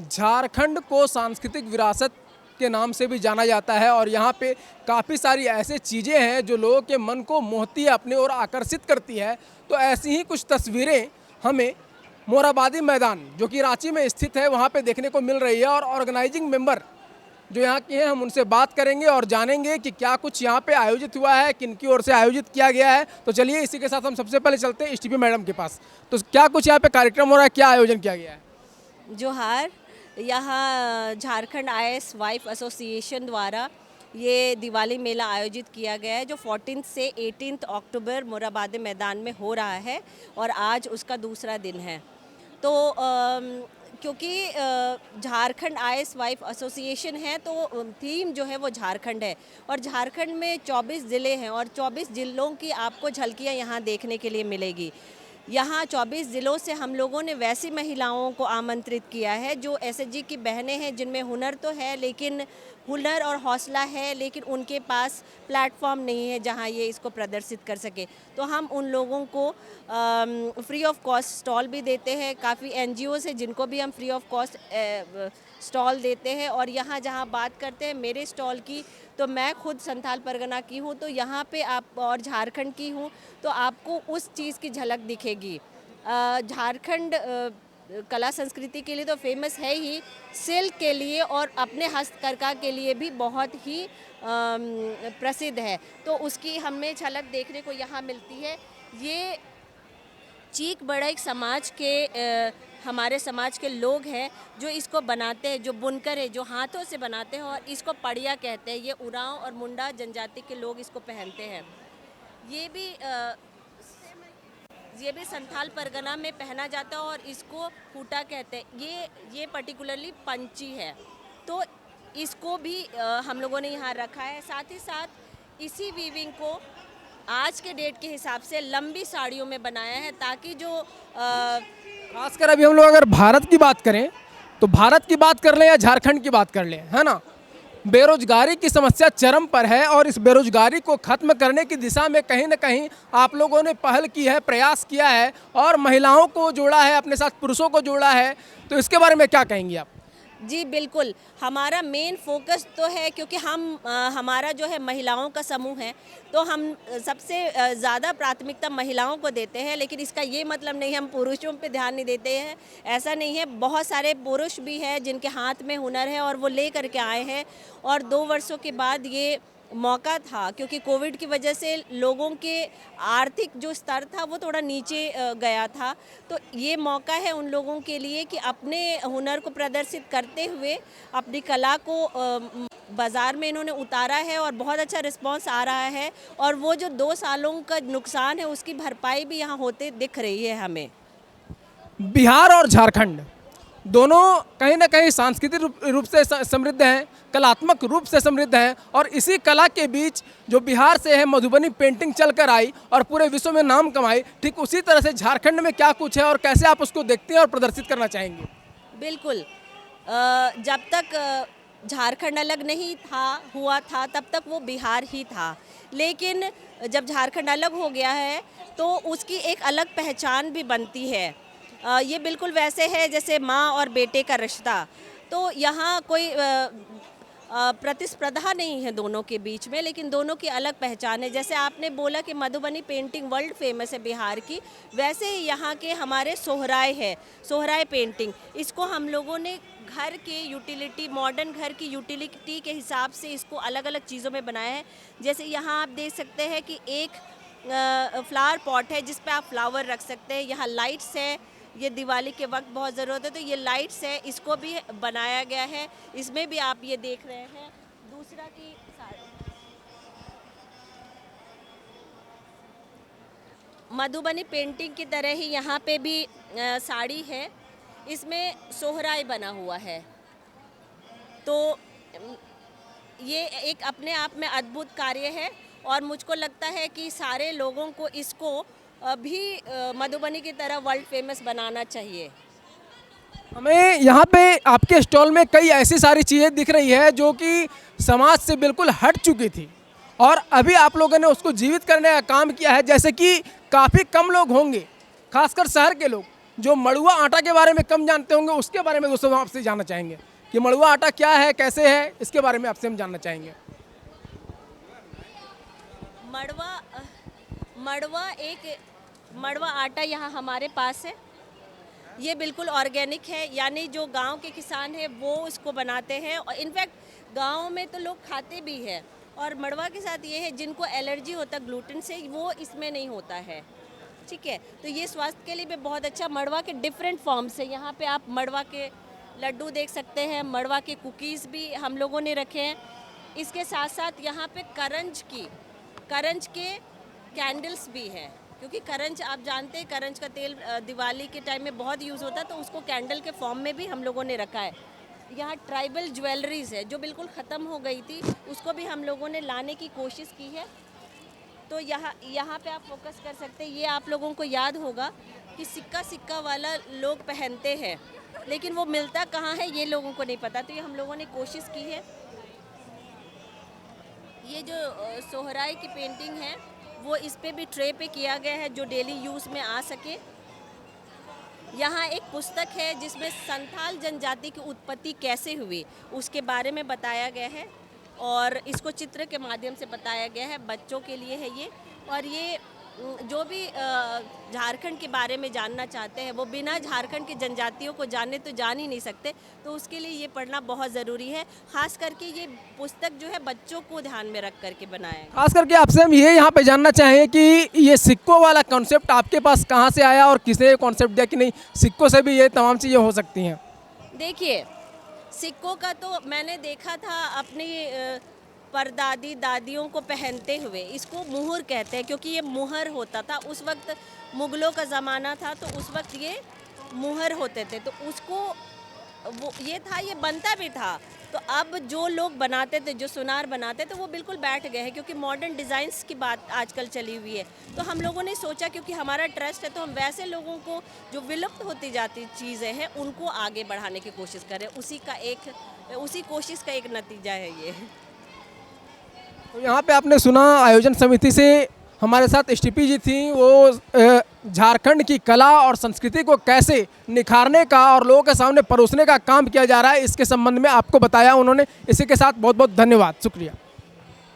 झारखंड को सांस्कृतिक विरासत के नाम से भी जाना जाता है और यहाँ पे काफ़ी सारी ऐसे चीज़ें हैं जो लोगों के मन को मोहती है, अपनी ओर आकर्षित करती है। तो ऐसी ही कुछ तस्वीरें हमें मोरहाबादी मैदान जो कि रांची में स्थित है वहाँ पे देखने को मिल रही है और ऑर्गेनाइजिंग मेंबर जो यहाँ के हैं हम उनसे बात करेंगे और जानेंगे कि क्या कुछ यहाँ पे आयोजित हुआ है, किनकी ओर से आयोजित किया गया है। तो चलिए इसी के साथ हम सबसे पहले चलते हैं एसटीपी मैडम के पास। तो क्या कुछ यहाँ पे कार्यक्रम हो रहा है, क्या आयोजन किया गया है? जोहार। यहाँ झारखंड आईएएस वाइफ एसोसिएशन द्वारा ये दिवाली मेला आयोजित किया गया है जो 14 से 18 अक्टूबर मोरहाबादी मैदान में हो रहा है और आज उसका दूसरा दिन है। तो क्योंकि झारखंड आईएएस वाइफ एसोसिएशन है तो थीम जो है वो झारखंड है और झारखंड में 24 ज़िले हैं और 24 ज़िलों की आपको झलकियाँ यहाँ देखने के लिए मिलेगी। यहाँ 24 ज़िलों से हम लोगों ने वैसी महिलाओं को आमंत्रित किया है जो एसएचजी की बहनें हैं जिनमें हुनर तो है, लेकिन हुनर और हौसला है लेकिन उनके पास प्लेटफॉर्म नहीं है जहाँ ये इसको प्रदर्शित कर सके। तो हम उन लोगों को फ्री ऑफ कॉस्ट स्टॉल भी देते हैं। काफ़ी एनजीओज़ हैं जिनको भी हम फ्री ऑफ कॉस्ट स्टॉल देते हैं। और यहाँ जहाँ बात करते हैं मेरे स्टॉल की, तो मैं खुद संथाल परगना की हूँ, तो यहाँ पे आप और झारखंड की हूँ, तो आपको उस चीज़ की झलक दिखेगी। झारखंड कला संस्कृति के लिए तो फेमस है ही, सिल्क के लिए और अपने हस्तकरघा के लिए भी बहुत ही प्रसिद्ध है। तो उसकी हमें झलक देखने को यहाँ मिलती है। ये चीक बड़ैक समाज के हमारे समाज के लोग हैं जो इसको बनाते हैं, जो बुनकर है, जो हाथों से बनाते हैं और इसको पड़िया कहते हैं। ये उरांव और मुंडा जनजाति के लोग इसको पहनते हैं। ये भी संथाल परगना में पहना जाता है और इसको फूटा कहते हैं। ये पर्टिकुलरली पंची है, तो इसको भी हम लोगों ने यहाँ रखा है। साथ ही साथ इसी वीविंग को आज के डेट के हिसाब से लंबी साड़ियों में बनाया है ताकि जो खासकर अभी हम लोग अगर भारत की बात करें तो भारत की बात कर लें या झारखंड की बात कर लें, है ना, बेरोजगारी की समस्या चरम पर है और इस बेरोजगारी को खत्म करने की दिशा में कहीं ना कहीं आप लोगों ने पहल की है, प्रयास किया है और महिलाओं को जोड़ा है, अपने साथ पुरुषों को जोड़ा है। तो इसके बारे में क्या कहेंगी आप? जी बिल्कुल, हमारा मेन फोकस तो है क्योंकि हमारा जो है महिलाओं का समूह है, तो हम सबसे ज़्यादा प्राथमिकता महिलाओं को देते हैं। लेकिन इसका ये मतलब नहीं है हम पुरुषों पे ध्यान नहीं देते हैं, ऐसा नहीं है। बहुत सारे पुरुष भी हैं जिनके हाथ में हुनर है और वो ले करके आए हैं। और 2 वर्षों के बाद ये मौका था क्योंकि कोविड की वजह से लोगों के आर्थिक जो स्तर था वो थोड़ा नीचे गया था, तो ये मौका है उन लोगों के लिए कि अपने हुनर को प्रदर्शित करते हुए अपनी कला को बाज़ार में इन्होंने उतारा है और बहुत अच्छा रिस्पांस आ रहा है। और वो जो 2 सालों का नुकसान है उसकी भरपाई भी यहाँ होते दिख रही है हमें। बिहार और झारखंड दोनों कहीं ना कहीं सांस्कृतिक रूप से समृद्ध हैं, कलात्मक रूप से समृद्ध हैं और इसी कला के बीच जो बिहार से है मधुबनी पेंटिंग चलकर आई और पूरे विश्व में नाम कमाई, ठीक उसी तरह से झारखंड में क्या कुछ है और कैसे आप उसको देखते हैं और प्रदर्शित करना चाहेंगे? बिल्कुल, जब तक झारखंड अलग नहीं हुआ था तब तक वो बिहार ही था। लेकिन जब झारखंड अलग हो गया है तो उसकी एक अलग पहचान भी बनती है। ये बिल्कुल वैसे है जैसे माँ और बेटे का रिश्ता। तो यहाँ कोई प्रतिस्पर्धा नहीं है दोनों के बीच में, लेकिन दोनों की अलग पहचान है। जैसे आपने बोला कि मधुबनी पेंटिंग वर्ल्ड फेमस है बिहार की, वैसे ही यहाँ के हमारे सोहराय है, सोहराय पेंटिंग। इसको हम लोगों ने घर के यूटिलिटी, मॉडर्न घर की यूटिलिटी के हिसाब से इसको अलग अलग चीज़ों में बनाया है। जैसे यहाँ आप देख सकते हैं कि एक फ्लावर पॉट है जिस पे आप फ्लावर रख सकते हैं। यहाँ लाइट्स है, ये दिवाली के वक्त बहुत ज़रूरत है तो ये लाइट्स है, इसको भी बनाया गया है। इसमें भी आप ये देख रहे हैं। दूसरा की मधुबनी पेंटिंग की तरह ही यहाँ पे भी साड़ी है, इसमें सोहराय बना हुआ है। तो ये एक अपने आप में अद्भुत कार्य है और मुझको लगता है कि सारे लोगों को इसको भी मधुबनी की तरह वर्ल्ड फेमस बनाना चाहिए। हमें यहाँ पे आपके स्टॉल में कई ऐसी सारी चीज़ें दिख रही है जो कि समाज से बिल्कुल हट चुकी थी और अभी आप लोगों ने उसको जीवित करने का काम किया है। जैसे कि काफ़ी कम लोग होंगे, खासकर शहर के लोग, जो मड़ुआ आटा के बारे में कम जानते होंगे उसके बारे में दोस्तों हम आपसे जानना चाहेंगे कि मड़ुआ आटा क्या है, कैसे है, इसके बारे में आपसे हम जानना चाहेंगे। मड़वा आटा यहाँ हमारे पास है। ये बिल्कुल ऑर्गेनिक है, यानी जो गांव के किसान हैं वो उसको बनाते हैं और इनफैक्ट गांव में तो लोग खाते भी हैं। और मड़वा के साथ ये है जिनको एलर्जी होता है ग्लूटेन से, वो इसमें नहीं होता है, ठीक है। तो ये स्वास्थ्य के लिए भी बहुत अच्छा। मड़वा के डिफरेंट फॉर्म्स है, यहाँ पे आप मड़वा के लड्डू देख सकते हैं, मड़वा के कुकीज़ भी हम लोगों ने रखे हैं। इसके साथ साथ यहाँ पे करंज के कैंडल्स भी हैं, क्योंकि करंज आप जानते हैं, करंज का तेल दिवाली के टाइम में बहुत यूज़ होता है, तो उसको कैंडल के फॉर्म में भी हम लोगों ने रखा है। यहाँ ट्राइबल ज्वेलरीज है जो बिल्कुल ख़त्म हो गई थी, उसको भी हम लोगों ने लाने की कोशिश की है। तो यहाँ पे आप फोकस कर सकते हैं। ये आप लोगों को याद होगा कि सिक्का वाला लोग पहनते हैं, लेकिन वो मिलता कहाँ है ये लोगों को नहीं पता, तो ये हम लोगों ने कोशिश की है। ये जो सोहराई की पेंटिंग है वो इस पे भी ट्रे पे किया गया है जो डेली यूज़ में आ सके। यहाँ एक पुस्तक है जिसमें संथाल जनजाति की उत्पत्ति कैसे हुई उसके बारे में बताया गया है और इसको चित्र के माध्यम से बताया गया है। बच्चों के लिए है ये। और ये जो भी झारखंड के बारे में जानना चाहते हैं वो बिना झारखंड की जनजातियों को जाने तो जान ही नहीं सकते, तो उसके लिए ये पढ़ना बहुत ज़रूरी है। खास करके ये पुस्तक जो है बच्चों को ध्यान में रख करके बनाया है। खास करके आपसे हम ये यहाँ पे जानना चाहें कि ये सिक्कों वाला कॉन्सेप्ट आपके पास कहाँ से आया और किसने कॉन्सेप्ट दिया कि नहीं सिक्कों से भी ये तमाम चीज़ें हो सकती हैं? देखिए, सिक्कों का तो मैंने देखा था अपनी परदादी दादियों को पहनते हुए। इसको मुहर कहते हैं क्योंकि ये मुहर होता था उस वक्त, मुगलों का ज़माना था तो उस वक्त ये मुहर होते थे, तो उसको वो ये था, ये बनता भी था। तो अब जो लोग बनाते थे, जो सुनार बनाते थे, वो बिल्कुल बैठ गए हैं क्योंकि मॉडर्न डिज़ाइंस की बात आजकल चली हुई है। तो हम लोगों ने सोचा क्योंकि हमारा ट्रस्ट है तो हम वैसे लोगों को जो विलुप्त होती जाती चीज़ें हैं उनको आगे बढ़ाने की कोशिश करें। उसी कोशिश का एक नतीजा है ये। तो यहाँ पे आपने सुना आयोजन समिति से हमारे साथ एसटीपी जी थी, वो झारखंड की कला और संस्कृति को कैसे निखारने का और लोगों के सामने परोसने का काम किया जा रहा है इसके संबंध में आपको बताया उन्होंने। इसी के साथ बहुत बहुत धन्यवाद, शुक्रिया।